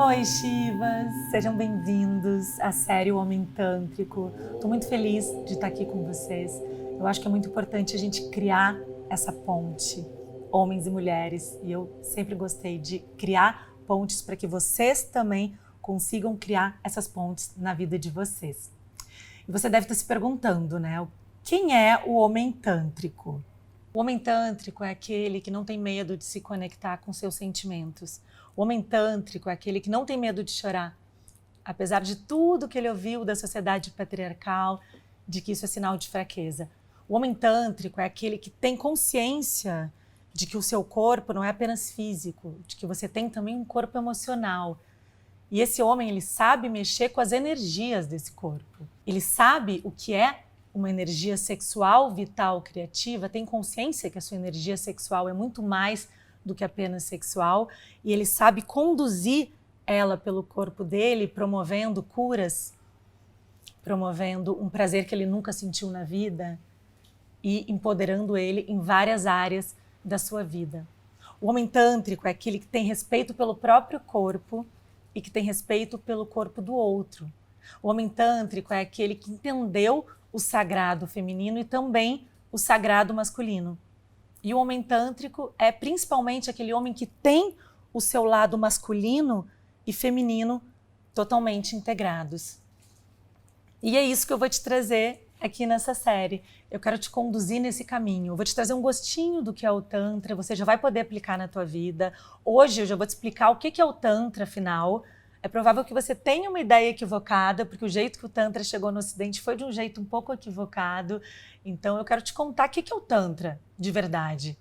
Oi, Shivas! Sejam bem-vindos à série O Homem Tântrico. Estou muito feliz de estar aqui com vocês. Eu acho que é muito importante a gente criar essa ponte, homens e mulheres, e eu sempre gostei de criar pontes para que vocês também consigam criar essas pontes na vida de vocês. E você deve estar se perguntando, né? Quem é o homem tântrico? O homem tântrico é aquele que não tem medo de se conectar com seus sentimentos. O homem tântrico é aquele que não tem medo de chorar. Apesar de tudo que ele ouviu da sociedade patriarcal, de que isso é sinal de fraqueza. O homem tântrico é aquele que tem consciência de que o seu corpo não é apenas físico, de que você tem também um corpo emocional. E esse homem, ele sabe mexer com as energias desse corpo. Ele sabe o que é uma energia sexual, vital, criativa, tem consciência que a sua energia sexual é muito mais do que apenas sexual, e ele sabe conduzir ela pelo corpo dele, promovendo curas, promovendo um prazer que ele nunca sentiu na vida e empoderando ele em várias áreas da sua vida. O homem tântrico é aquele que tem respeito pelo próprio corpo e que tem respeito pelo corpo do outro. O homem tântrico é aquele que entendeu o sagrado feminino e também o sagrado masculino. E o homem tântrico é principalmente aquele homem que tem o seu lado masculino e feminino totalmente integrados. E é isso que eu vou te trazer aqui nessa série. Eu quero te conduzir nesse caminho. Eu vou te trazer um gostinho do que é o Tantra, você já vai poder aplicar na tua vida. Hoje eu já vou te explicar o que é o Tantra, afinal. É provável que você tenha uma ideia equivocada, porque o jeito que o Tantra chegou no Ocidente foi de um jeito um pouco equivocado. Então eu quero te contar o que é o Tantra, de verdade.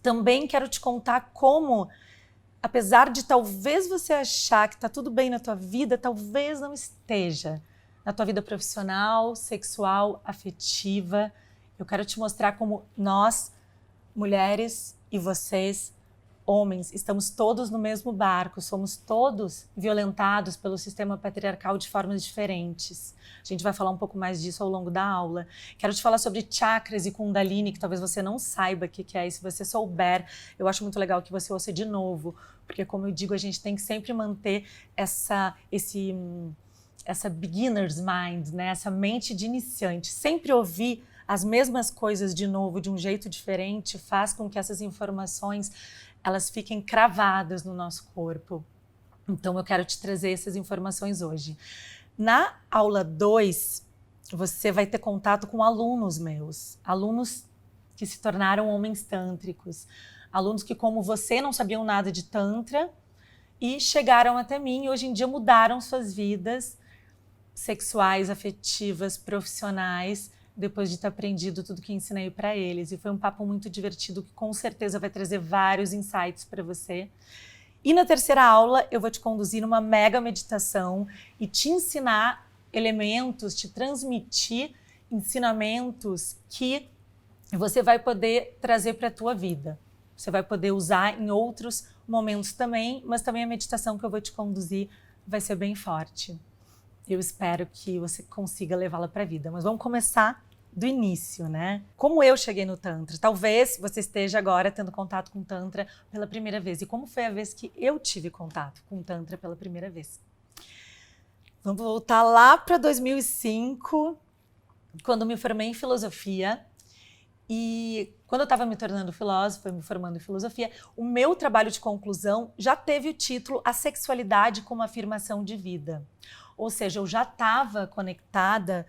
Também quero te contar como, apesar de talvez você achar que está tudo bem na tua vida, talvez não esteja. Na tua vida profissional, sexual, afetiva. Eu quero te mostrar como nós, mulheres, e vocês, homens, estamos todos no mesmo barco, somos todos violentados pelo sistema patriarcal de formas diferentes. A gente vai falar um pouco mais disso ao longo da aula. Quero te falar sobre chakras e kundalini, que talvez você não saiba o que é, e se você souber, eu acho muito legal que você ouça de novo, porque como eu digo, a gente tem que sempre manter essa beginner's mind, né? Essa mente de iniciante. Sempre ouvir as mesmas coisas de novo, de um jeito diferente, faz com que essas informações elas fiquem cravadas no nosso corpo. Então eu quero te trazer essas informações hoje. Na aula 2, você vai ter contato com alunos meus, alunos que se tornaram homens tântricos, alunos que, como você, não sabiam nada de Tantra e chegaram até mim e hoje em dia mudaram suas vidas sexuais, afetivas, profissionais, depois de ter aprendido tudo que ensinei para eles. E foi um papo muito divertido que com certeza vai trazer vários insights para você. E na terceira aula eu vou te conduzir numa mega meditação e te ensinar elementos, te transmitir ensinamentos que você vai poder trazer para a tua vida. Você vai poder usar em outros momentos também, mas também a meditação que eu vou te conduzir vai ser bem forte. Eu espero que você consiga levá-la para a vida. Mas vamos começar do início, né? Como eu cheguei no Tantra? Talvez você esteja agora tendo contato com o Tantra pela primeira vez. E como foi a vez que eu tive contato com o Tantra pela primeira vez? Vamos voltar lá para 2005, quando me formei em filosofia. E quando eu estava me tornando filósofa, me formando em filosofia, o meu trabalho de conclusão já teve o título A Sexualidade como Afirmação de Vida. Ou seja, eu já estava conectada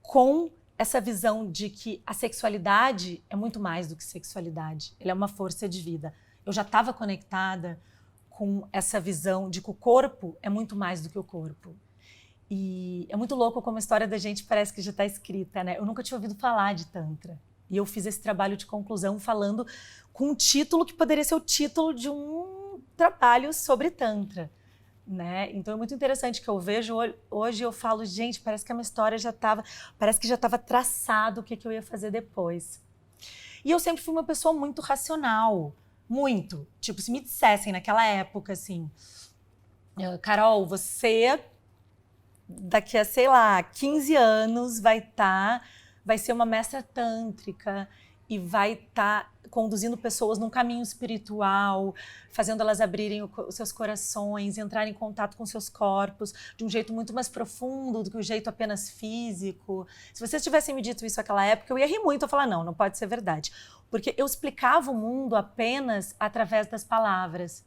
com essa visão de que a sexualidade é muito mais do que sexualidade. Ela é uma força de vida. Eu já estava conectada com essa visão de que o corpo é muito mais do que o corpo. E é muito louco como a história da gente parece que já está escrita, né? Eu nunca tinha ouvido falar de Tantra. E eu fiz esse trabalho de conclusão falando com um título que poderia ser o título de um trabalho sobre Tantra. Né? Então é muito interessante que eu vejo hoje, eu falo, gente, parece que a minha história parece que já estava traçado o que eu ia fazer depois. E eu sempre fui uma pessoa muito racional, muito. Tipo, se me dissessem naquela época assim, Carol, você daqui a, sei lá, 15 anos vai ser uma mestra tântrica e vai estar conduzindo pessoas num caminho espiritual, fazendo elas abrirem os seus corações, entrarem em contato com seus corpos de um jeito muito mais profundo do que o jeito apenas físico. Se vocês tivessem me dito isso naquela época, eu ia rir muito, eu ia falar, não pode ser verdade. Porque eu explicava o mundo apenas através das palavras.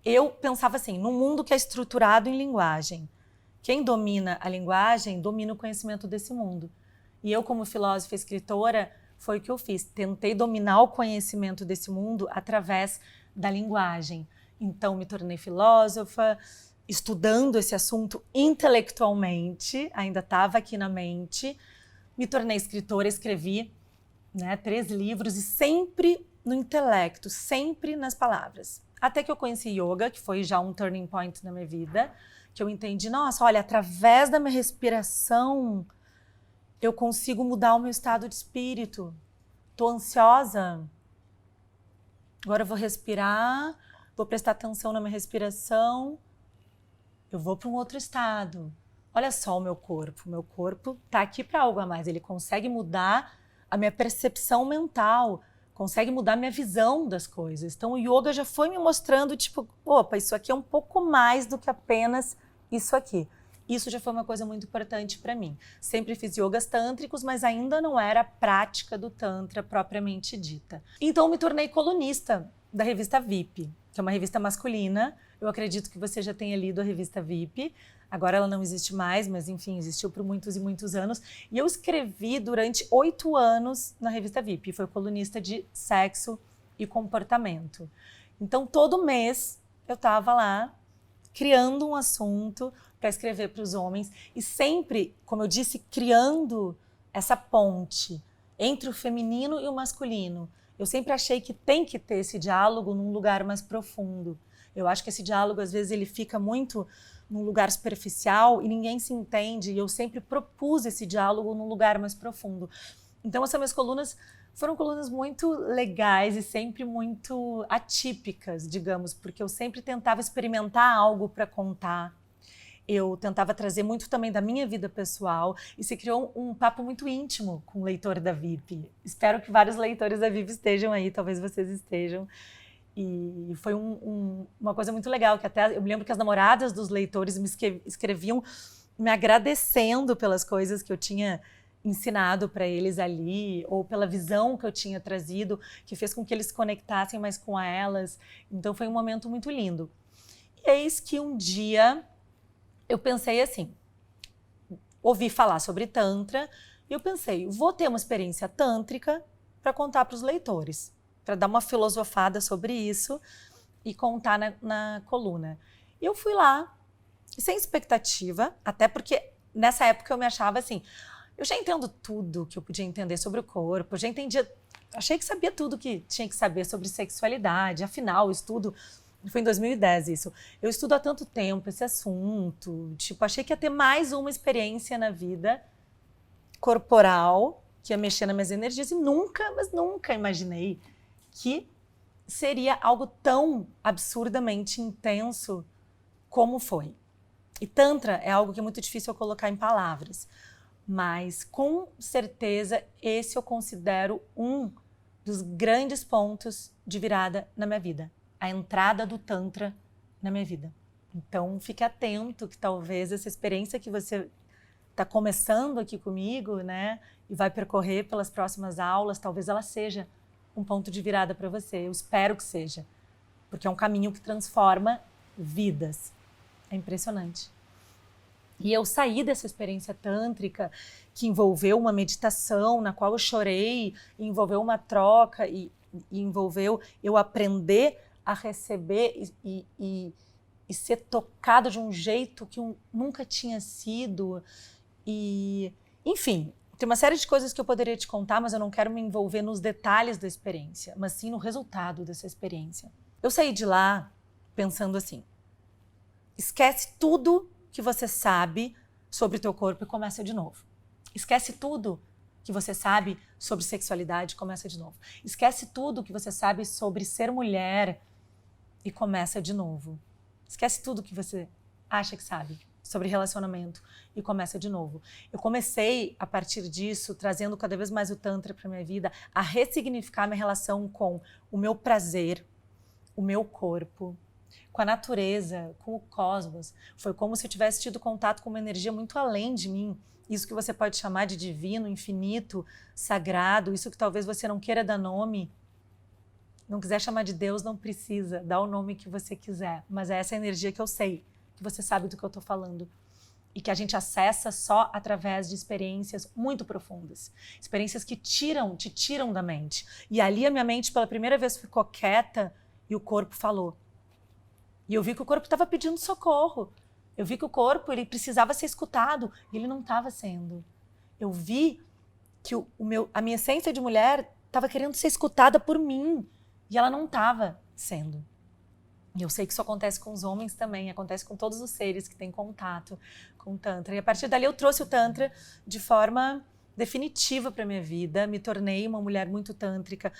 Eu pensava assim, num mundo que é estruturado em linguagem, quem domina a linguagem domina o conhecimento desse mundo. E eu, como filósofa e escritora, foi o que eu fiz. Tentei dominar o conhecimento desse mundo através da linguagem. Então, me tornei filósofa, estudando esse assunto intelectualmente, ainda estava aqui na mente. Me tornei escritora, escrevi 3 livros e sempre no intelecto, sempre nas palavras. Até que eu conheci yoga, que foi já um turning point na minha vida, que eu entendi, nossa, olha, através da minha respiração, eu consigo mudar o meu estado de espírito. Estou ansiosa, agora eu vou respirar, vou prestar atenção na minha respiração, eu vou para um outro estado. Olha só o meu corpo está aqui para algo a mais, ele consegue mudar a minha percepção mental, consegue mudar a minha visão das coisas. Então o yoga já foi me mostrando, tipo, opa, isso aqui é um pouco mais do que apenas isso aqui. Isso já foi uma coisa muito importante para mim. Sempre fiz yogas tântricos, mas ainda não era a prática do tantra propriamente dita. Então me tornei colunista da revista VIP, que é uma revista masculina. Eu acredito que você já tenha lido a revista VIP. Agora ela não existe mais, mas enfim, existiu por muitos e muitos anos. E eu escrevi durante 8 anos na revista VIP. Foi colunista de sexo e comportamento. Então todo mês eu estava lá criando um assunto para escrever para os homens e sempre, como eu disse, criando essa ponte entre o feminino e o masculino. Eu sempre achei que tem que ter esse diálogo num lugar mais profundo. Eu acho que esse diálogo, às vezes, ele fica muito num lugar superficial e ninguém se entende, e eu sempre propus esse diálogo num lugar mais profundo. Então, essas minhas colunas foram colunas muito legais e sempre muito atípicas, digamos, porque eu sempre tentava experimentar algo para contar. Eu tentava trazer muito também da minha vida pessoal e se criou um papo muito íntimo com o leitor da VIP. Espero que vários leitores da VIP estejam aí, talvez vocês estejam. E foi uma coisa muito legal, que até eu me lembro que as namoradas dos leitores me escreviam me agradecendo pelas coisas que eu tinha ensinado para eles ali, ou pela visão que eu tinha trazido, que fez com que eles se conectassem mais com elas. Então foi um momento muito lindo. E eis que um dia eu pensei assim, ouvi falar sobre Tantra, e eu pensei, vou ter uma experiência tântrica para contar para os leitores, para dar uma filosofada sobre isso e contar na coluna. E eu fui lá, sem expectativa, até porque nessa época eu me achava assim, eu já entendo tudo que eu podia entender sobre o corpo, eu já entendia, achei que sabia tudo que tinha que saber sobre sexualidade, afinal, o estudo, foi em 2010 isso, eu estudo há tanto tempo esse assunto, tipo, achei que ia ter mais uma experiência na vida corporal, que ia mexer nas minhas energias, e mas nunca imaginei que seria algo tão absurdamente intenso como foi. E Tantra é algo que é muito difícil eu colocar em palavras, mas com certeza esse eu considero um dos grandes pontos de virada na minha vida, a entrada do Tantra na minha vida. Então fique atento que talvez essa experiência que você está começando aqui comigo, né, e vai percorrer pelas próximas aulas, talvez ela seja um ponto de virada para você. Eu espero que seja, porque é um caminho que transforma vidas. É impressionante. E eu saí dessa experiência tântrica que envolveu uma meditação na qual eu chorei, envolveu uma troca e envolveu eu aprender a receber e ser tocado de um jeito que eu nunca tinha sido. E, enfim, tem uma série de coisas que eu poderia te contar, mas eu não quero me envolver nos detalhes da experiência, mas sim no resultado dessa experiência. Eu saí de lá pensando assim, esquece tudo que você sabe sobre o teu corpo e começa de novo. Esquece tudo que você sabe sobre sexualidade e começa de novo. Esquece tudo que você sabe sobre ser mulher e começa de novo. Esquece tudo que você acha que sabe sobre relacionamento e começa de novo. Eu comecei, a partir disso, trazendo cada vez mais o Tantra para minha vida, a ressignificar minha relação com o meu prazer, o meu corpo, com a natureza, com o cosmos. Foi como se eu tivesse tido contato com uma energia muito além de mim. Isso que você pode chamar de divino, infinito, sagrado, isso que talvez você não queira dar nome. Não quiser chamar de Deus, não precisa. Dá o nome que você quiser. Mas é essa energia que eu sei, que você sabe do que eu estou falando. E que a gente acessa só através de experiências muito profundas. Experiências que te tiram da mente. E ali a minha mente, pela primeira vez, ficou quieta e o corpo falou. E eu vi que o corpo estava pedindo socorro. Eu vi que o corpo ele precisava ser escutado e ele não estava sendo. Eu vi que a minha essência de mulher estava querendo ser escutada por mim e ela não estava sendo. E eu sei que isso acontece com os homens também, acontece com todos os seres que têm contato com o Tantra. E a partir dali eu trouxe o Tantra de forma definitiva para minha vida, me tornei uma mulher muito tântrica,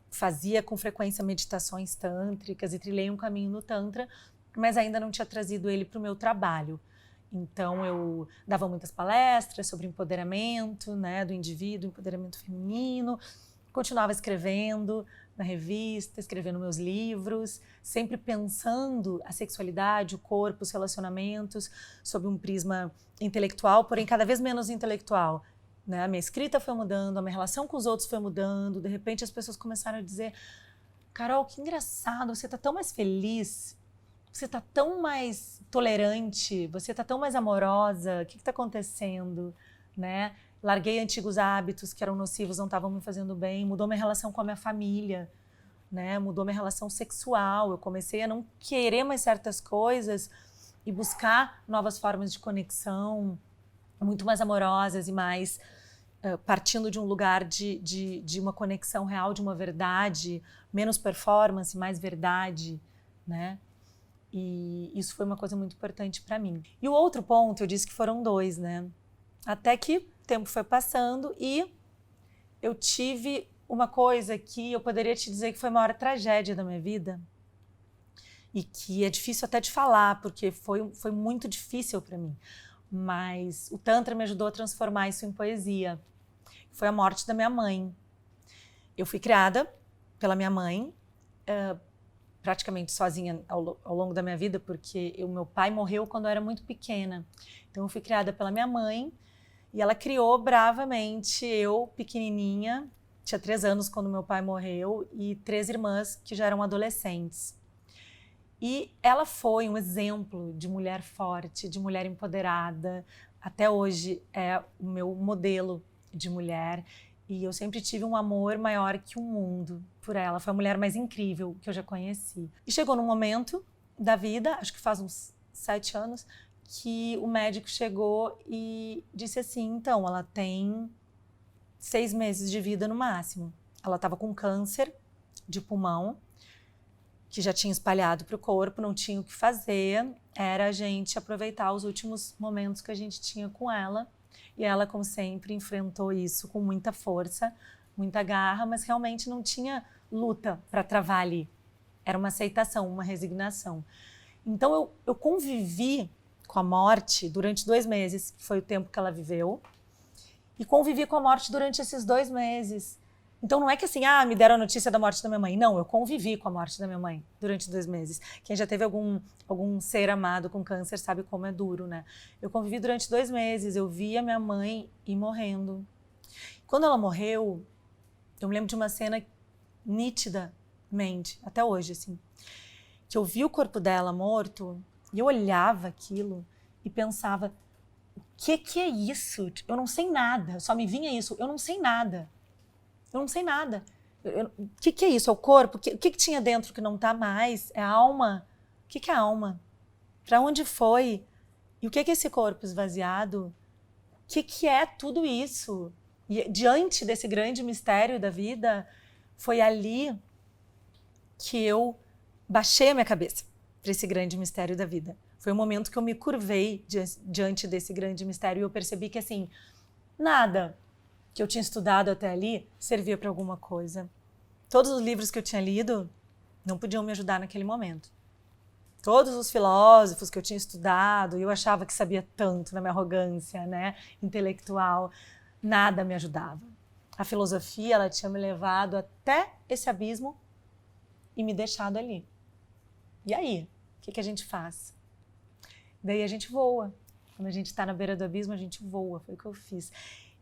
fazia com frequência meditações tântricas e trilhei um caminho no Tantra, mas ainda não tinha trazido ele para o meu trabalho. Então eu dava muitas palestras sobre empoderamento, né, do indivíduo, empoderamento feminino, continuava escrevendo na revista, escrevendo meus livros, sempre pensando a sexualidade, o corpo, os relacionamentos sob um prisma intelectual, porém cada vez menos intelectual. Né? A minha escrita foi mudando, a minha relação com os outros foi mudando, de repente as pessoas começaram a dizer: Carol, que engraçado, você está tão mais feliz, você está tão mais tolerante, você está tão mais amorosa, o que está acontecendo? Né? Larguei antigos hábitos que eram nocivos, não estavam me fazendo bem, mudou minha relação com a minha família, né? Mudou minha relação sexual, eu comecei a não querer mais certas coisas e buscar novas formas de conexão, muito mais amorosas e mais partindo de um lugar de uma conexão real, de uma verdade, menos performance, mais verdade, né? E isso foi uma coisa muito importante para mim. E o outro ponto, eu disse que foram 2, né? Até que o tempo foi passando e eu tive uma coisa que eu poderia te dizer que foi a maior tragédia da minha vida e que é difícil até de falar, porque foi muito difícil para mim. Mas o Tantra me ajudou a transformar isso em poesia. Foi a morte da minha mãe. Eu fui criada pela minha mãe, praticamente sozinha ao longo da minha vida, porque meu pai morreu quando eu era muito pequena. Então eu fui criada pela minha mãe e ela criou bravamente eu, pequenininha, tinha 3 anos quando meu pai morreu e 3 irmãs que já eram adolescentes. E ela foi um exemplo de mulher forte, de mulher empoderada. Até hoje é o meu modelo de mulher. E eu sempre tive um amor maior que o mundo por ela. Foi a mulher mais incrível que eu já conheci. E chegou num momento da vida, acho que faz uns 7 anos, que o médico chegou e disse assim, então, ela tem 6 meses de vida no máximo. Ela estava com câncer de pulmão, que já tinha espalhado para o corpo, não tinha o que fazer, era a gente aproveitar os últimos momentos que a gente tinha com ela. E ela, como sempre, enfrentou isso com muita força, muita garra, mas realmente não tinha luta para travar ali. Era uma aceitação, uma resignação. Então eu convivi com a morte durante 2 meses, que foi o tempo que ela viveu, e convivi com a morte durante esses 2 meses. Então não é que assim, me deram a notícia da morte da minha mãe. Não, eu convivi com a morte da minha mãe durante 2 meses. Quem já teve algum ser amado com câncer sabe como é duro, né? Eu convivi durante 2 meses, eu vi a minha mãe ir morrendo. Quando ela morreu, eu me lembro de uma cena nitidamente, até hoje, assim, que eu vi o corpo dela morto e eu olhava aquilo e pensava, o que é isso? Eu não sei nada, só me vinha isso, eu não sei nada. Eu não sei nada. O que é isso? É o corpo? O que tinha dentro que não está mais? É a alma? O que é a alma? Para onde foi? E o que é esse corpo esvaziado? O que é tudo isso? E diante desse grande mistério da vida, foi ali que eu baixei a minha cabeça para esse grande mistério da vida. Foi o momento que eu me curvei diante desse grande mistério e eu percebi que, assim, nada que eu tinha estudado até ali servia para alguma coisa. Todos os livros que eu tinha lido não podiam me ajudar naquele momento. Todos os filósofos que eu tinha estudado, eu achava que sabia tanto na minha arrogância, né, intelectual, nada me ajudava. A filosofia, ela tinha me levado até esse abismo e me deixado ali. E aí? O que a gente faz? Daí a gente voa. Quando a gente está na beira do abismo, a gente voa. Foi o que eu fiz.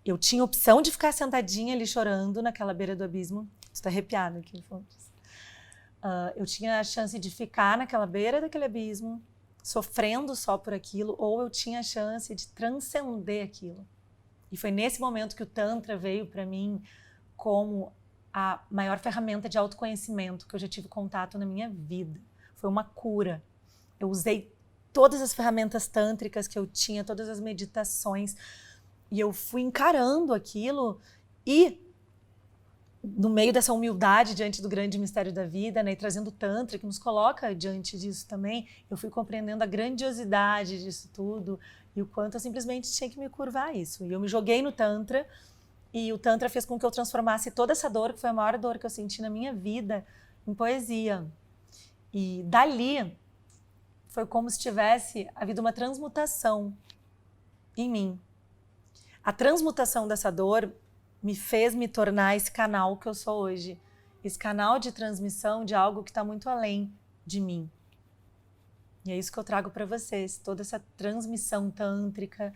Eu tinha opção de ficar sentadinha ali chorando naquela beira do abismo. Estou arrepiada aqui, Fontes. Eu tinha a chance de ficar naquela beira daquele abismo, sofrendo só por aquilo, ou eu tinha a chance de transcender aquilo. E foi nesse momento que o Tantra veio para mim como a maior ferramenta de autoconhecimento que eu já tive contato na minha vida. Foi uma cura. Eu usei todas as ferramentas tântricas que eu tinha, todas as meditações, e eu fui encarando aquilo e no meio dessa humildade diante do grande mistério da vida, né, e trazendo o Tantra, que nos coloca diante disso também, eu fui compreendendo a grandiosidade disso tudo e o quanto eu simplesmente tinha que me curvar a isso. E eu me joguei no Tantra, e o Tantra fez com que eu transformasse toda essa dor, que foi a maior dor que eu senti na minha vida, em poesia. E dali foi como se tivesse havido uma transmutação em mim. A transmutação dessa dor me fez me tornar esse canal que eu sou hoje. Esse canal de transmissão de algo que está muito além de mim. E é isso que eu trago para vocês, toda essa transmissão tântrica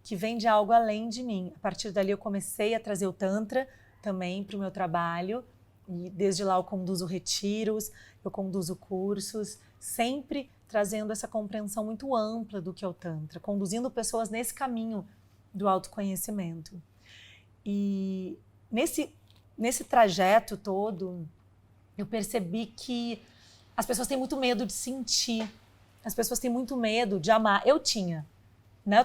que vem de algo além de mim. A partir dali eu comecei a trazer o Tantra também para o meu trabalho. E desde lá eu conduzo retiros, eu conduzo cursos, sempre trazendo essa compreensão muito ampla do que é o Tantra, conduzindo pessoas nesse caminho do autoconhecimento. E nesse trajeto todo, eu percebi que as pessoas têm muito medo de sentir, as pessoas têm muito medo de amar. Eu tinha, né?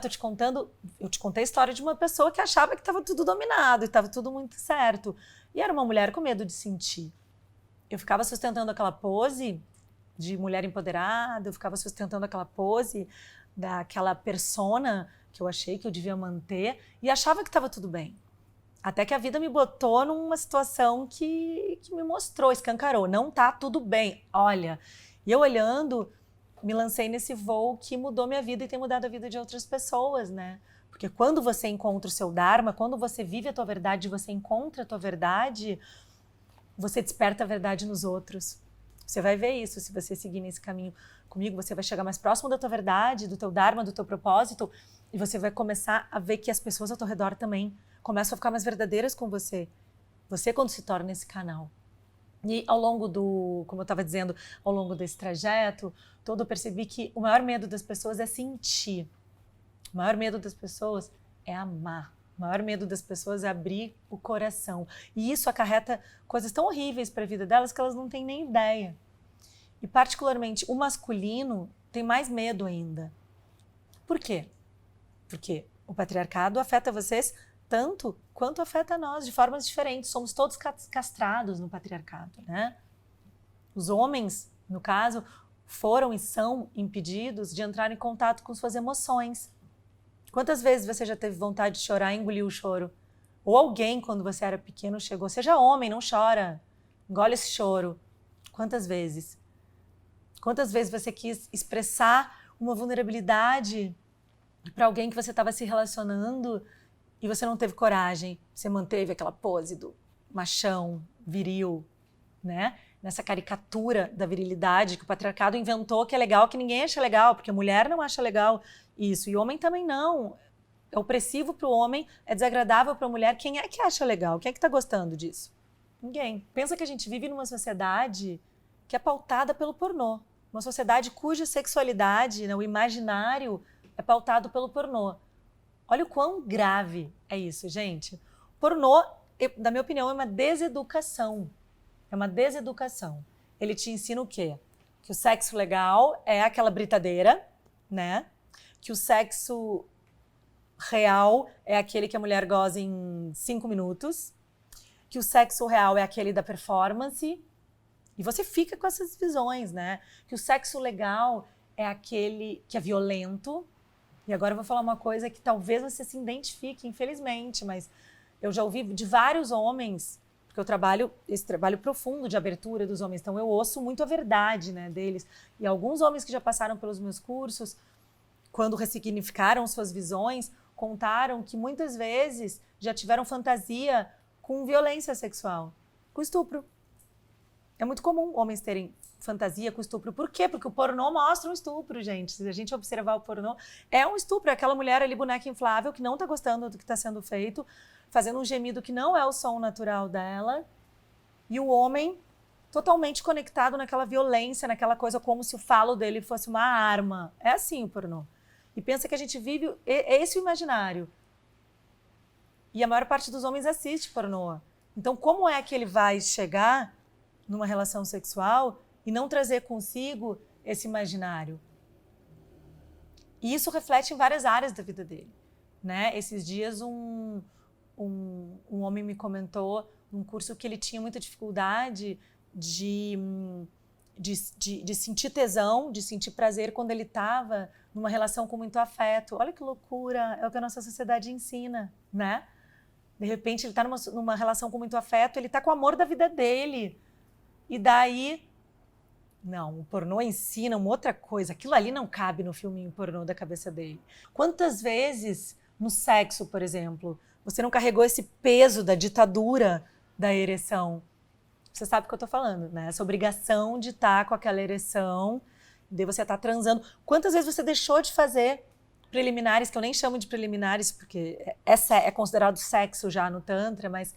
Eu te contei a história de uma pessoa que achava que estava tudo dominado e estava tudo muito certo. E era uma mulher com medo de sentir. Eu ficava sustentando aquela pose de mulher empoderada, eu ficava sustentando aquela pose daquela persona que eu achei que eu devia manter e achava que estava tudo bem. Até que a vida me botou numa situação que me mostrou, escancarou. Não tá tudo bem, olha. E eu olhando, me lancei nesse voo que mudou minha vida e tem mudado a vida de outras pessoas, né? Porque quando você encontra o seu Dharma, quando você vive a tua verdade, você encontra a tua verdade, você desperta a verdade nos outros. Você vai ver isso, se você seguir nesse caminho comigo, você vai chegar mais próximo da tua verdade, do teu Dharma, do teu propósito, e você vai começar a ver que as pessoas ao teu redor também começam a ficar mais verdadeiras com você. Você quando se torna esse canal. E ao longo como eu estava dizendo, ao longo desse trajeto todo, eu percebi que o maior medo das pessoas é sentir. O maior medo das pessoas é amar. O maior medo das pessoas é abrir o coração. E isso acarreta coisas tão horríveis para a vida delas que elas não têm nem ideia. E particularmente o masculino tem mais medo ainda. Por quê? Porque o patriarcado afeta vocês tanto quanto afeta nós, de formas diferentes. Somos todos castrados no patriarcado, né? Os homens, no caso, foram e são impedidos de entrar em contato com suas emoções. Quantas vezes você já teve vontade de chorar e engoliu o choro? Ou alguém, quando você era pequeno, chegou, seja homem, não chora, engole esse choro. Quantas vezes? Quantas vezes você quis expressar uma vulnerabilidade para alguém que você estava se relacionando e você não teve coragem, você manteve aquela pose do machão, viril, né? Nessa caricatura da virilidade que o patriarcado inventou, que é legal, que ninguém acha legal, porque mulher não acha legal isso, e homem também não. É opressivo para o homem, é desagradável para a mulher. Quem é que acha legal? Quem é que está gostando disso? Ninguém. Pensa que a gente vive numa sociedade que é pautada pelo pornô. Uma sociedade cuja sexualidade, né, o imaginário, é pautado pelo pornô. Olha o quão grave é isso, gente. Pornô, na minha opinião, é uma deseducação. É uma deseducação. Ele te ensina o quê? Que o sexo legal é aquela britadeira, né? Que o sexo real é aquele que a mulher goza em 5 minutos. Que o sexo real é aquele da performance. E você fica com essas visões, né? Que o sexo legal é aquele que é violento. E agora eu vou falar uma coisa que talvez você se identifique, infelizmente, mas eu já ouvi de vários homens, Porque eu trabalho esse trabalho profundo de abertura dos homens, então eu ouço muito a verdade, né, deles. E alguns homens que já passaram pelos meus cursos, quando ressignificaram suas visões, contaram que muitas vezes já tiveram fantasia com violência sexual, com estupro. É muito comum homens terem fantasia com estupro. Por quê? Porque o pornô mostra um estupro, gente. Se a gente observar o pornô, é um estupro. É aquela mulher ali, boneca inflável, que não está gostando do que está sendo feito, fazendo um gemido que não é o som natural dela, e o homem totalmente conectado naquela violência, naquela coisa como se o falo dele fosse uma arma. É assim o pornô. E pensa que a gente vive esse imaginário. E a maior parte dos homens assiste pornô. Então, como é que ele vai chegar numa relação sexual e não trazer consigo esse imaginário? E isso reflete em várias áreas da vida dele, né? Esses dias um homem me comentou num curso que ele tinha muita dificuldade de sentir tesão, de sentir prazer quando ele estava numa relação com muito afeto. Olha que loucura, é o que a nossa sociedade ensina, né? De repente ele está numa relação com muito afeto, ele está com o amor da vida dele. E daí, não, o pornô ensina uma outra coisa. Aquilo ali não cabe no filminho pornô da cabeça dele. Quantas vezes no sexo, por exemplo, você não carregou esse peso da ditadura da ereção? Você sabe o que eu tô falando, né? Essa obrigação de estar com aquela ereção, de você estar transando. Quantas vezes você deixou de fazer preliminares, que eu nem chamo de preliminares, porque essa é considerado sexo já no Tantra, mas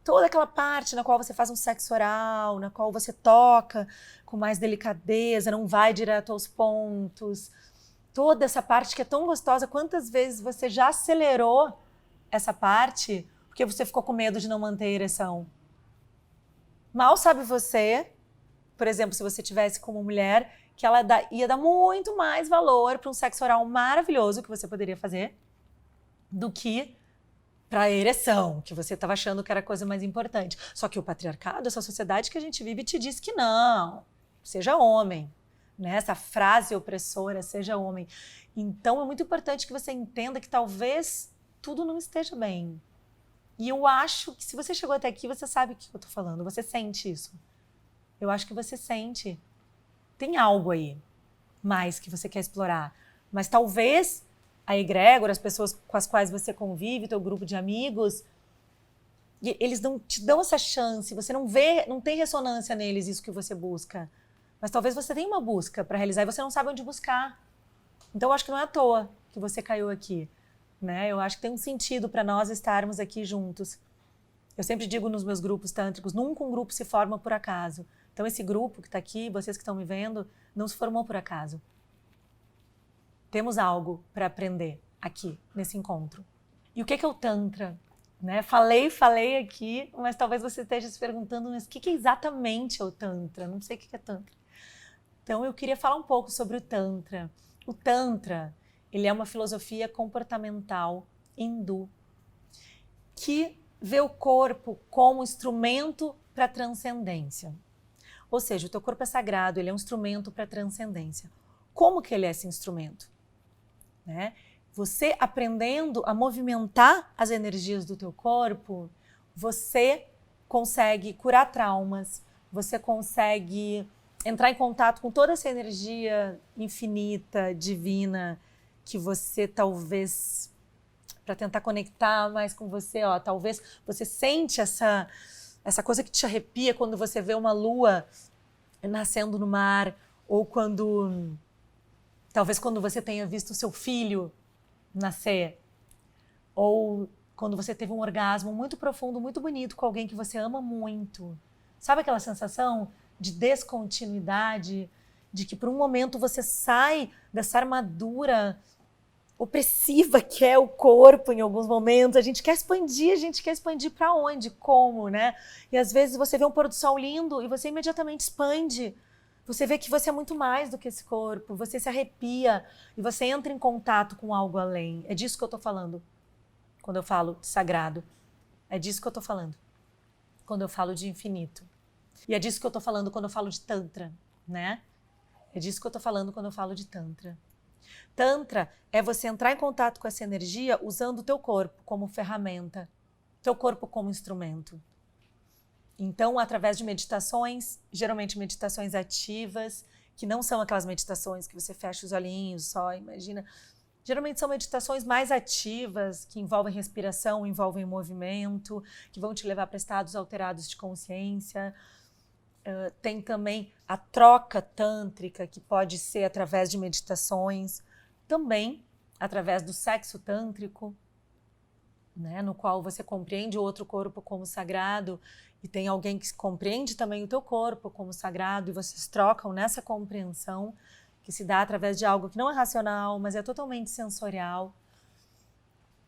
toda aquela parte na qual você faz um sexo oral, na qual você toca com mais delicadeza, não vai direto aos pontos. Toda essa parte que é tão gostosa, quantas vezes você já acelerou essa parte porque você ficou com medo de não manter a ereção? Mal sabe você, por exemplo, se você tivesse como mulher, que ela ia dar muito mais valor para um sexo oral maravilhoso que você poderia fazer do que para a ereção, que você estava achando que era a coisa mais importante. Só que o patriarcado, essa sociedade que a gente vive, te diz que não, seja homem, né? Essa frase opressora, seja homem. Então é muito importante que você entenda que talvez tudo não esteja bem. E eu acho que se você chegou até aqui, você sabe o que eu estou falando, você sente isso. Eu acho que você sente. Tem algo aí mais que você quer explorar. Mas talvez a egrégora, as pessoas com as quais você convive, teu grupo de amigos, eles não te dão essa chance, você não vê, não tem ressonância neles isso que você busca. Mas talvez você tenha uma busca para realizar e você não sabe onde buscar. Então eu acho que não é à toa que você caiu aqui, né? Eu acho que tem um sentido para nós estarmos aqui juntos. Eu sempre digo nos meus grupos tântricos, nunca um grupo se forma por acaso. Então esse grupo que está aqui, vocês que estão me vendo, não se formou por acaso. Temos algo para aprender aqui, nesse encontro. E o que é o Tantra? Né? Falei aqui, mas talvez você esteja se perguntando, mas o que exatamente é o Tantra? Não sei o que é Tantra. Então eu queria falar um pouco sobre o Tantra. O Tantra, ele é uma filosofia comportamental hindu que vê o corpo como instrumento para a transcendência. Ou seja, o teu corpo é sagrado, ele é um instrumento para a transcendência. Como que ele é esse instrumento? Né? Você aprendendo a movimentar as energias do teu corpo, você consegue curar traumas, você consegue entrar em contato com toda essa energia infinita, divina, que você talvez, para tentar conectar mais com você, ó, talvez você sente essa coisa que te arrepia quando você vê uma lua nascendo no mar, ou talvez quando você tenha visto o seu filho nascer, ou quando você teve um orgasmo muito profundo, muito bonito com alguém que você ama muito. Sabe aquela sensação de descontinuidade, de que por um momento você sai dessa armadura opressiva que é o corpo em alguns momentos, a gente quer expandir para onde, como, né? E às vezes você vê um pôr do sol lindo e você imediatamente expande. Você vê que você é muito mais do que esse corpo, você se arrepia e você entra em contato com algo além. É disso que eu tô falando quando eu falo de sagrado. É disso que eu tô falando quando eu falo de infinito. E é disso que eu tô falando quando eu falo de Tantra, né? É disso que eu tô falando quando eu falo de Tantra. Tantra é você entrar em contato com essa energia usando o teu corpo como ferramenta, teu corpo como instrumento. Então, através de meditações, geralmente meditações ativas, que não são aquelas meditações que você fecha os olhinhos só, imagina. Geralmente são meditações mais ativas, que envolvem respiração, envolvem movimento, que vão te levar para estados alterados de consciência. Tem também a troca tântrica, que pode ser através de meditações, também através do sexo tântrico, né, no qual você compreende o outro corpo como sagrado e tem alguém que compreende também o teu corpo como sagrado e vocês trocam nessa compreensão que se dá através de algo que não é racional, mas é totalmente sensorial.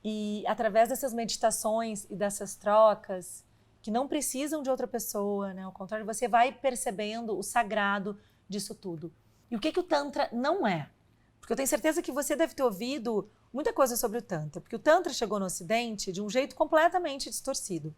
E através dessas meditações e dessas trocas, que não precisam de outra pessoa, né? Ao contrário, você vai percebendo o sagrado disso tudo. E o que o Tantra não é? Porque eu tenho certeza que você deve ter ouvido muita coisa sobre o Tantra, porque o Tantra chegou no Ocidente de um jeito completamente distorcido,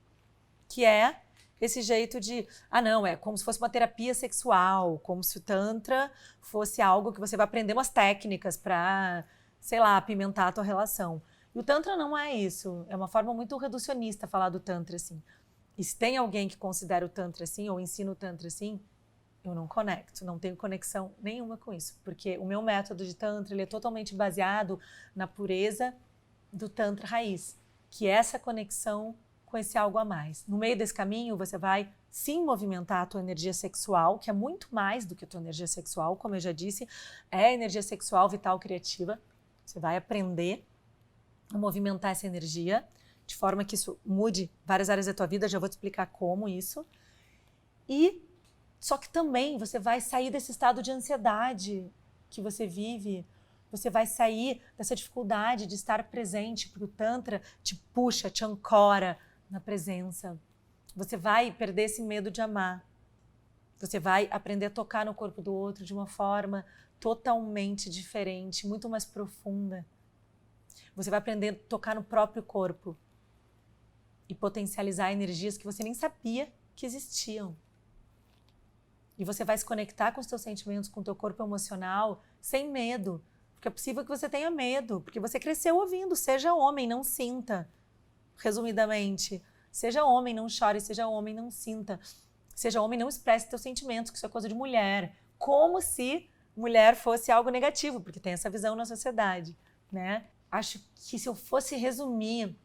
que é esse jeito de, não, é como se fosse uma terapia sexual, como se o Tantra fosse algo que você vai aprender umas técnicas para, sei lá, apimentar a tua relação. E o Tantra não é isso, é uma forma muito reducionista falar do Tantra assim. E se tem alguém que considera o Tantra assim, ou ensina o Tantra assim, eu não conecto, não tenho conexão nenhuma com isso, porque o meu método de Tantra ele é totalmente baseado na pureza do Tantra raiz, que é essa conexão com esse algo a mais. No meio desse caminho, você vai sim movimentar a tua energia sexual, que é muito mais do que a tua energia sexual, como eu já disse, é a energia sexual vital criativa. Você vai aprender a movimentar essa energia, de forma que isso mude várias áreas da tua vida, já vou te explicar como isso. Só que também você vai sair desse estado de ansiedade que você vive, você vai sair dessa dificuldade de estar presente, porque o Tantra te puxa, te ancora na presença. Você vai perder esse medo de amar. Você vai aprender a tocar no corpo do outro de uma forma totalmente diferente, muito mais profunda. Você vai aprender a tocar no próprio corpo e potencializar energias que você nem sabia que existiam. E você vai se conectar com os teus sentimentos, com o teu corpo emocional, sem medo. Porque é possível que você tenha medo, porque você cresceu ouvindo, seja homem, não sinta. Resumidamente, seja homem, não chore, seja homem, não sinta. Seja homem, não expresse teus sentimentos, que isso é coisa de mulher. Como se mulher fosse algo negativo, porque tem essa visão na sociedade, né? Acho que se eu fosse resumir,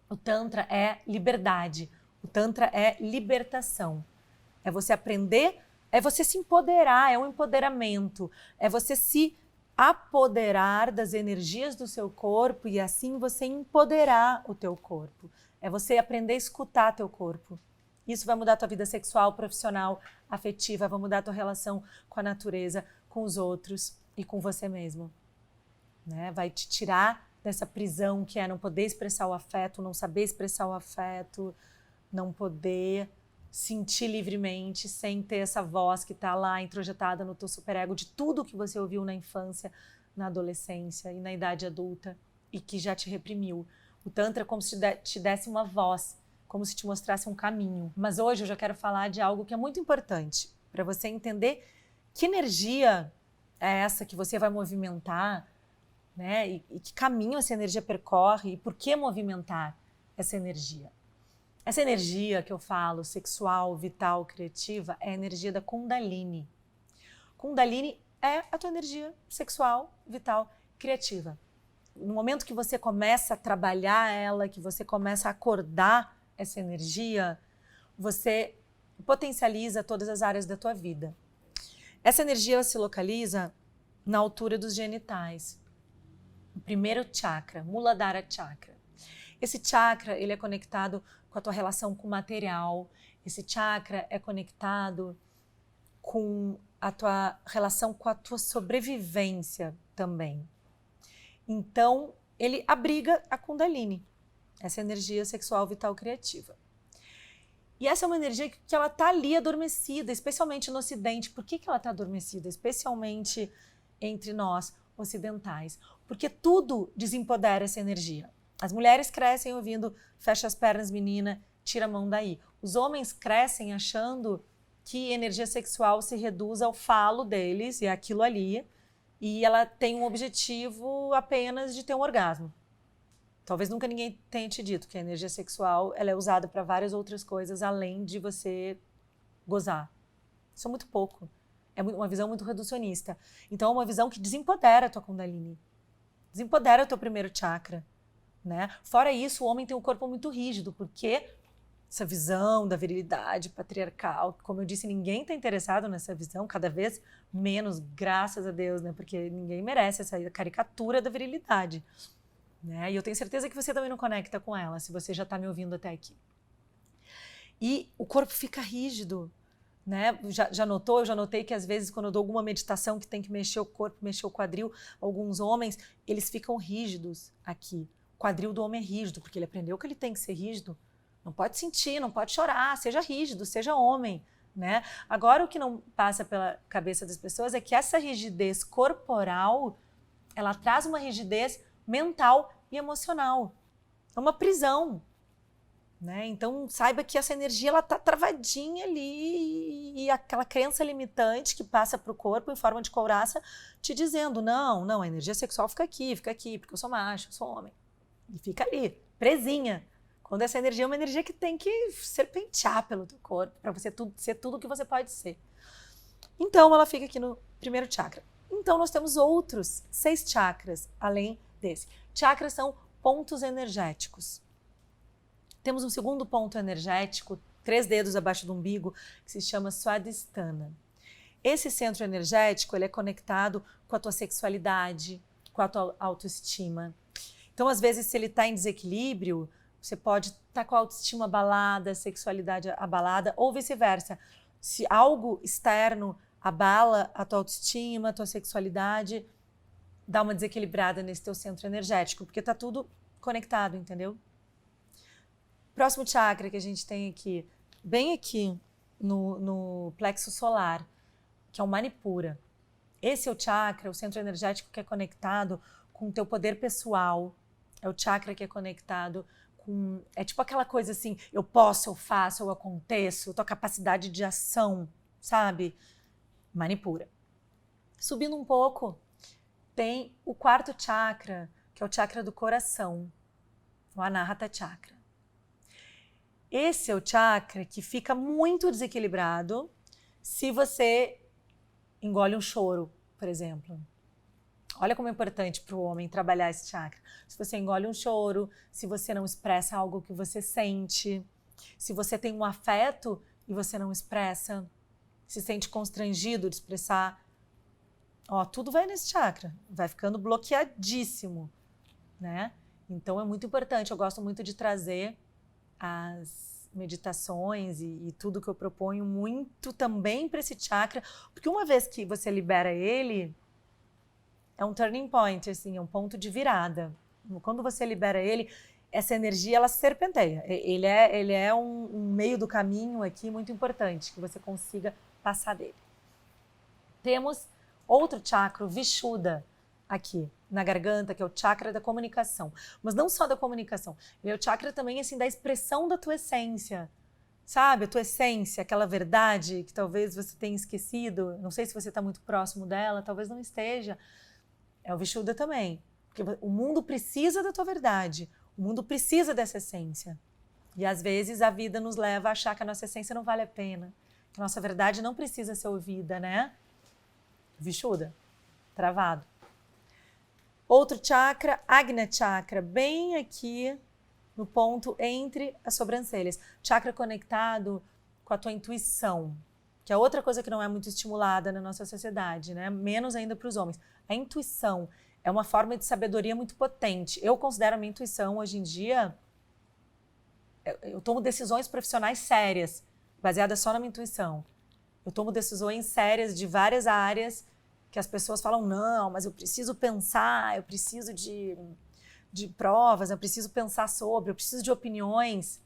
o Tantra é liberdade. O Tantra é libertação. É você aprender, é você se empoderar, é um empoderamento. É você se apoderar das energias do seu corpo e assim você empoderar o teu corpo. É você aprender a escutar teu corpo. Isso vai mudar a tua vida sexual, profissional, afetiva, vai mudar a tua relação com a natureza, com os outros e com você mesmo. Né? Vai te tirar dessa prisão que é não poder expressar o afeto, não saber expressar o afeto, não poder sentir livremente sem ter essa voz que está lá introjetada no teu superego de tudo que você ouviu na infância, na adolescência e na idade adulta e que já te reprimiu. O Tantra é como se te desse uma voz, como se te mostrasse um caminho. Mas hoje eu já quero falar de algo que é muito importante para você entender que energia é essa que você vai movimentar, né? E que caminho essa energia percorre e por que movimentar essa energia. Essa energia que eu falo, sexual, vital, criativa, é a energia da Kundalini. Kundalini é a tua energia sexual, vital, criativa. No momento que você começa a trabalhar ela, que você começa a acordar essa energia, você potencializa todas as áreas da tua vida. Essa energia se localiza na altura dos genitais. O primeiro chakra, Muladhara Chakra. Esse chakra, ele é conectado com a tua relação com o material. Esse chakra é conectado com a tua relação com a tua sobrevivência também. Então, ele abriga a Kundalini, essa energia sexual, vital, criativa. E essa é uma energia que ela está ali adormecida, especialmente no Ocidente. Por que ela está adormecida? Especialmente entre nós ocidentais. Porque tudo desempodera essa energia. As mulheres crescem ouvindo fecha as pernas, menina, tira a mão daí. Os homens crescem achando que energia sexual se reduz ao falo deles e aquilo ali, e ela tem um objetivo apenas de ter um orgasmo. Talvez nunca ninguém tenha te dito que a energia sexual ela é usada para várias outras coisas além de você gozar. Isso é muito pouco. É uma visão muito reducionista. Então é uma visão que desempodera a tua Kundalini. Desempodera o teu primeiro chakra, né? Fora isso, o homem tem um corpo muito rígido, porque essa visão da virilidade patriarcal, como eu disse, ninguém está interessado nessa visão, cada vez menos, graças a Deus, né? Porque ninguém merece essa caricatura da virilidade, né? E eu tenho certeza que você também não conecta com ela, se você já está me ouvindo até aqui. E o corpo fica rígido, né? Já notou? Eu já notei que às vezes quando eu dou alguma meditação que tem que mexer o corpo, mexer o quadril, alguns homens, eles ficam rígidos aqui. O quadril do homem é rígido, porque ele aprendeu que ele tem que ser rígido. Não pode sentir, não pode chorar, seja rígido, seja homem, né? Agora o que não passa pela cabeça das pessoas é que essa rigidez corporal, ela traz uma rigidez mental e emocional. É uma prisão. Né? Então, saiba que essa energia ela está travadinha ali e aquela crença limitante que passa para o corpo em forma de couraça te dizendo, não, a energia sexual fica aqui, porque eu sou macho, eu sou homem. E fica ali, presinha. Quando essa energia é uma energia que tem que serpentear pelo teu corpo para você ser tudo o que você pode ser. Então, ela fica aqui no primeiro chakra. Então, nós temos outros 6 chakras além desse. Chakras são pontos energéticos. Temos um segundo ponto energético, 3 dedos abaixo do umbigo, que se chama Swadhisthana. Esse centro energético ele é conectado com a tua sexualidade, com a tua autoestima. Então, às vezes, se ele está em desequilíbrio, você pode estar com a autoestima abalada, a sexualidade abalada, ou vice-versa. Se algo externo abala a tua autoestima, a tua sexualidade, dá uma desequilibrada nesse teu centro energético, porque está tudo conectado, entendeu? Próximo chakra que a gente tem aqui, bem aqui no plexo solar, que é o Manipura. Esse é o chakra, o centro energético que é conectado com o teu poder pessoal. É o chakra que é conectado com... É tipo aquela coisa assim, eu posso, eu faço, eu aconteço, tua capacidade de ação, sabe? Manipura. Subindo um pouco, tem o 4º chakra, que é o chakra do coração, o Anahata Chakra. Esse é o chakra que fica muito desequilibrado se você engole um choro, por exemplo. Olha como é importante para o homem trabalhar esse chakra. Se você engole um choro, se você não expressa algo que você sente, se você tem um afeto e você não expressa, se sente constrangido de expressar, tudo vai nesse chakra, vai ficando bloqueadíssimo, né? Então é muito importante, eu gosto muito de trazer as meditações e tudo que eu proponho muito também para esse chakra, porque uma vez que você libera ele, é um turning point, assim, é um ponto de virada. Quando você libera ele, essa energia ela serpenteia. Ele é um meio do caminho aqui muito importante, que você consiga passar dele. Temos outro chakra, o Vishuddha, aqui na garganta, que é o chakra da comunicação. Mas não só da comunicação, ele é o chakra também assim, da expressão da tua essência. Sabe, a tua essência, aquela verdade que talvez você tenha esquecido, não sei se você está muito próximo dela, talvez não esteja. É o Vishuddha também. Porque o mundo precisa da tua verdade, o mundo precisa dessa essência. E às vezes a vida nos leva a achar que a nossa essência não vale a pena, que a nossa verdade não precisa ser ouvida, né? Vishuddha, travado. Outro chakra, Agnya Chakra, bem aqui no ponto entre as sobrancelhas. Chakra conectado com a tua intuição, que é outra coisa que não é muito estimulada na nossa sociedade, né? Menos ainda para os homens. A intuição é uma forma de sabedoria muito potente. Eu considero a minha intuição hoje em dia... Eu tomo decisões profissionais sérias, baseadas só na minha intuição. Eu tomo decisões sérias de várias áreas que as pessoas falam, não, mas eu preciso pensar, eu preciso de provas, eu preciso pensar sobre, eu preciso de opiniões.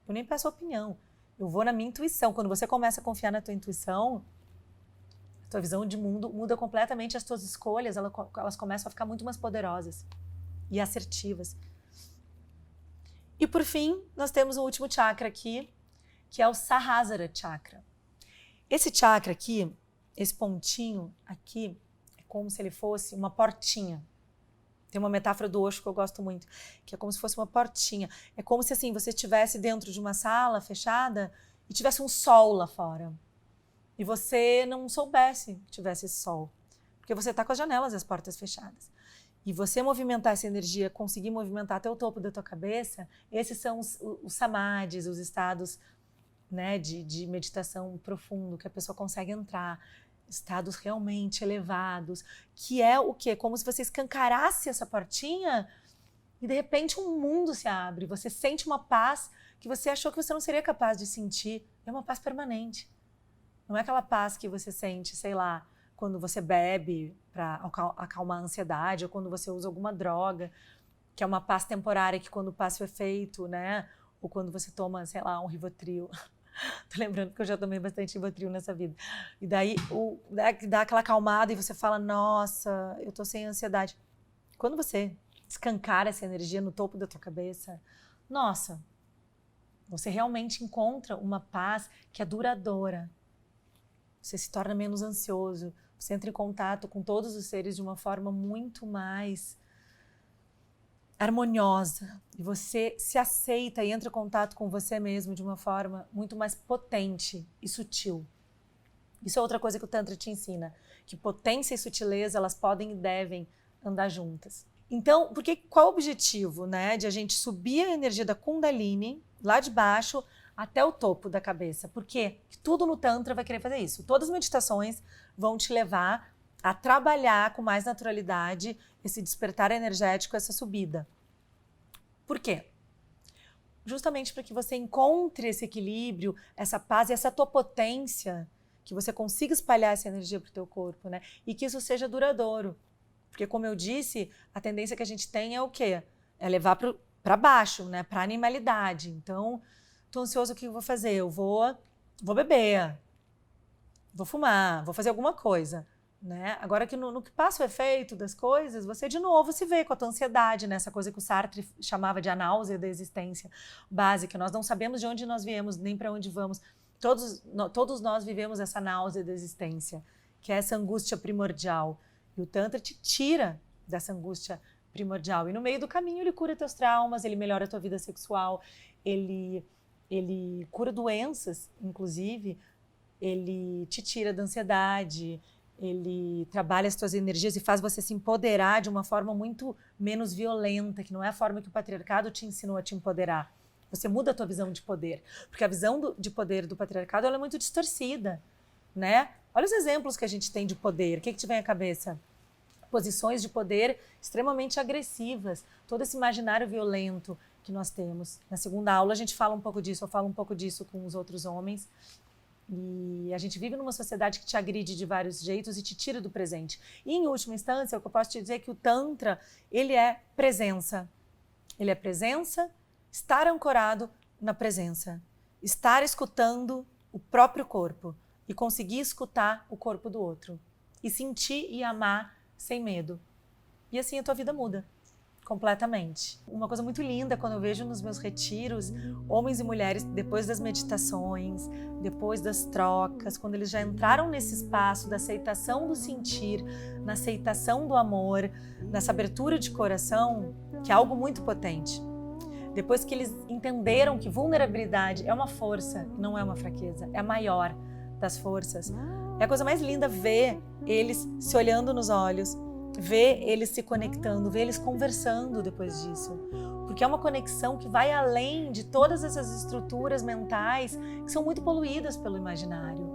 Eu nem peço opinião, eu vou na minha intuição. Quando você começa a confiar na tua intuição, a tua visão de mundo muda completamente, as tuas escolhas, elas começam a ficar muito mais poderosas e assertivas. E por fim, nós temos o último chakra aqui, que é o Sahasrara Chakra. Esse chakra aqui, esse pontinho aqui, é como se ele fosse uma portinha. Tem uma metáfora do Osho que eu gosto muito, que é como se fosse uma portinha. É como se assim, você estivesse dentro de uma sala fechada e tivesse um sol lá fora. E você não soubesse que tivesse esse sol. Porque você está com as janelas e as portas fechadas. E você movimentar essa energia, conseguir movimentar até o topo da tua cabeça, esses são os samadhis, os estados, né, de meditação profundo, que a pessoa consegue entrar. Estados realmente elevados, que é o quê? Como se você escancarasse essa portinha e de repente um mundo se abre. Você sente uma paz que você achou que você não seria capaz de sentir. É uma paz permanente. Não é aquela paz que você sente, sei lá, quando você bebe para acalmar a ansiedade ou quando você usa alguma droga, que é uma paz temporária que quando passa o efeito, né? Ou quando você toma, sei lá, um Rivotril. Tô lembrando que eu já tomei bastante Rivotril nessa vida. E daí dá aquela acalmada e você fala, nossa, eu tô sem ansiedade. Quando você escancara essa energia no topo da tua cabeça, nossa, você realmente encontra uma paz que é duradoura. Você se torna menos ansioso, você entra em contato com todos os seres de uma forma muito mais harmoniosa, e você se aceita e entra em contato com você mesmo de uma forma muito mais potente e sutil. Isso é outra coisa que o Tantra te ensina, que potência e sutileza, elas podem e devem andar juntas. Então, qual é o objetivo, né, de a gente subir a energia da Kundalini, lá de baixo, até o topo da cabeça? Porque tudo no Tantra vai querer fazer isso. Todas as meditações vão te levar a trabalhar com mais naturalidade esse despertar energético, essa subida. Por quê? Justamente para que você encontre esse equilíbrio, essa paz e essa tua potência, que você consiga espalhar essa energia para o teu corpo, né? E que isso seja duradouro. Porque, como eu disse, a tendência que a gente tem é o quê? É levar para baixo, né? Para a animalidade. Então, estou ansioso, o que eu vou fazer? Eu vou beber, vou fumar, vou fazer alguma coisa. Né? Agora que no que passa o efeito das coisas, você de novo se vê com a tua ansiedade, né? Essa coisa que o Sartre chamava de a náusea da existência básica. Nós não sabemos de onde nós viemos, nem para onde vamos. Todos nós vivemos essa náusea da existência, que é essa angústia primordial. E o Tantra te tira dessa angústia primordial. E no meio do caminho ele cura teus traumas, ele melhora a tua vida sexual, ele cura doenças, inclusive, ele te tira da ansiedade, ele trabalha as tuas energias e faz você se empoderar de uma forma muito menos violenta, que não é a forma que o patriarcado te ensinou a te empoderar. Você muda a tua visão de poder, porque a visão de poder do patriarcado ela é muito distorcida, né? Olha os exemplos que a gente tem de poder, o que te vem à cabeça? Posições de poder extremamente agressivas, todo esse imaginário violento que nós temos. Na segunda aula a gente fala um pouco disso, eu falo um pouco disso com os outros homens. E a gente vive numa sociedade que te agride de vários jeitos e te tira do presente. E, em última instância, o que eu posso te dizer é que o Tantra, ele é presença. Ele é presença, estar ancorado na presença. Estar escutando o próprio corpo e conseguir escutar o corpo do outro. E sentir e amar sem medo. E assim a tua vida muda. Completamente. Uma coisa muito linda quando eu vejo nos meus retiros homens e mulheres, depois das meditações, depois das trocas, quando eles já entraram nesse espaço da aceitação do sentir, na aceitação do amor, nessa abertura de coração, que é algo muito potente. Depois que eles entenderam que vulnerabilidade é uma força, não é uma fraqueza, é a maior das forças. É a coisa mais linda ver eles se olhando nos olhos, ver eles se conectando, ver eles conversando depois disso. Porque é uma conexão que vai além de todas essas estruturas mentais que são muito poluídas pelo imaginário,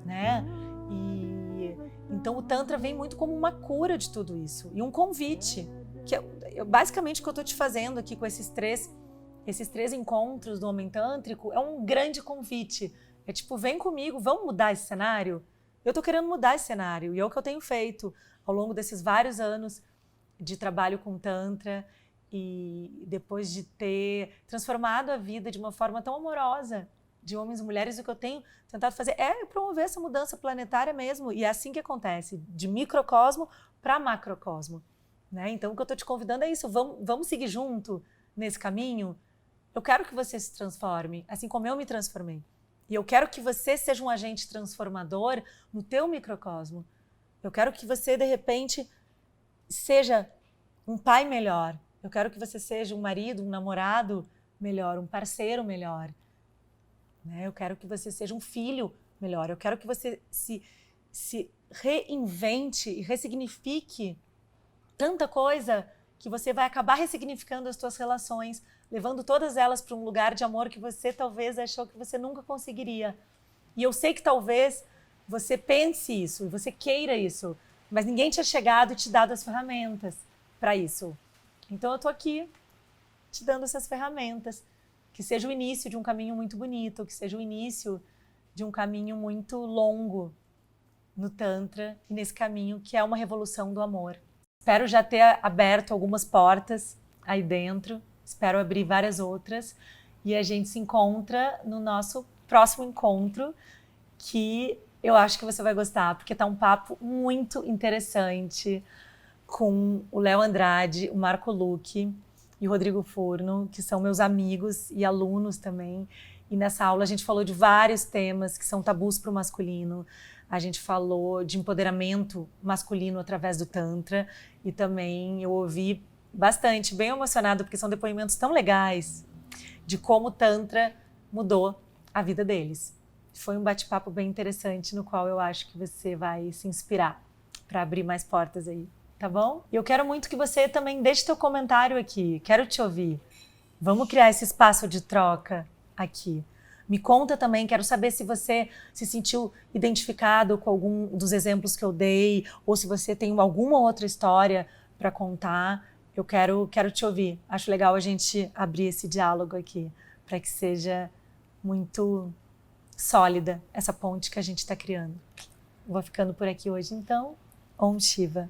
né? E então o Tantra vem muito como uma cura de tudo isso e um convite, que basicamente o que eu estou te fazendo aqui com esses três encontros do Homem Tântrico é um grande convite. É tipo, vem comigo, vamos mudar esse cenário? Eu estou querendo mudar esse cenário e é o que eu tenho feito ao longo desses vários anos de trabalho com Tantra e depois de ter transformado a vida de uma forma tão amorosa de homens e mulheres, o que eu tenho tentado fazer é promover essa mudança planetária mesmo. E é assim que acontece, de microcosmo para macrocosmo. Né? Então, o que eu estou te convidando é isso, vamos seguir junto nesse caminho? Eu quero que você se transforme, assim como eu me transformei. E eu quero que você seja um agente transformador no teu microcosmo. Eu quero que você, de repente, seja um pai melhor. Eu quero que você seja um marido, um namorado melhor, um parceiro melhor. Né? Eu quero que você seja um filho melhor. Eu quero que você se reinvente e ressignifique tanta coisa que você vai acabar ressignificando as suas relações, levando todas elas para um lugar de amor que você talvez achou que você nunca conseguiria. E eu sei que talvez você pense isso, e você queira isso, mas ninguém tinha chegado e te dado as ferramentas para isso. Então eu tô aqui te dando essas ferramentas, que seja o início de um caminho muito bonito, que seja o início de um caminho muito longo no Tantra e nesse caminho que é uma revolução do amor. Espero já ter aberto algumas portas aí dentro, espero abrir várias outras e a gente se encontra no nosso próximo encontro, que eu acho que você vai gostar, porque tá um papo muito interessante com o Léo Andrade, o Marco Luque e o Rodrigo Furno, que são meus amigos e alunos também. E nessa aula a gente falou de vários temas que são tabus para o masculino. A gente falou de empoderamento masculino através do Tantra e também eu ouvi bastante, bem emocionado, porque são depoimentos tão legais de como o Tantra mudou a vida deles. Foi um bate-papo bem interessante no qual eu acho que você vai se inspirar para abrir mais portas aí, tá bom? E eu quero muito que você também deixe teu comentário aqui, quero te ouvir. Vamos criar esse espaço de troca aqui. Me conta também, quero saber se você se sentiu identificado com algum dos exemplos que eu dei, ou se você tem alguma outra história para contar. Eu quero te ouvir. Acho legal a gente abrir esse diálogo aqui, para que seja muito sólida essa ponte que a gente está criando. Vou ficando por aqui hoje, então. Om Shiva.